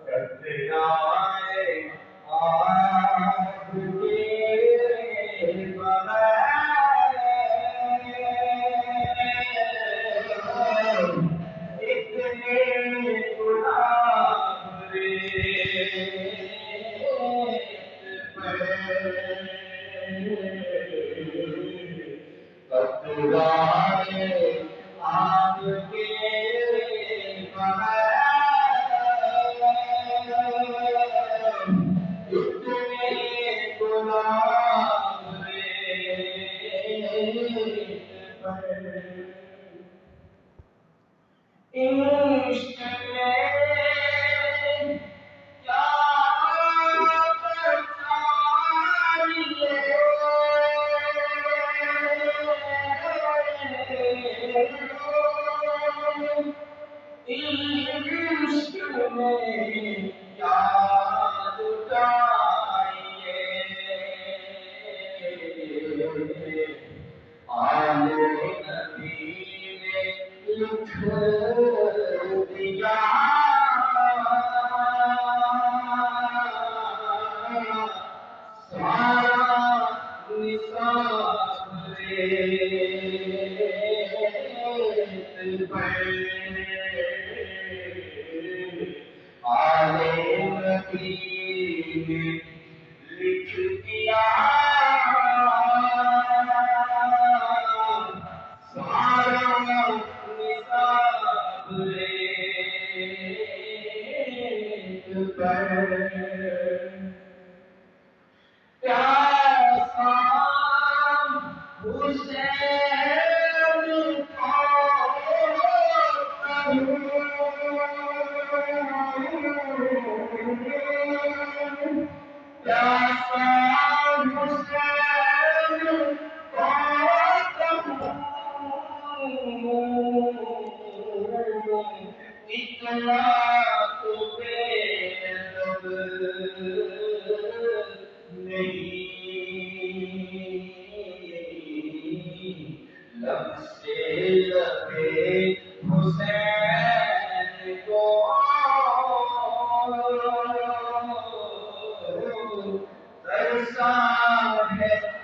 کترائے آپ کے اتنے گناہ کترائے آپ کے عشق میں کیا پہچانیے عشق میں کیا لٹائیے آل نبی نے لکھ دیا سارا نثار ریت پر آل نبی نے لکھ دیا سارا نثار ریت پر کیسا حسین کو کہوں کیسا حسین کو کہوں اتنا تو بے ادب نہیں لب سے لبے حسین کو ترسا ہے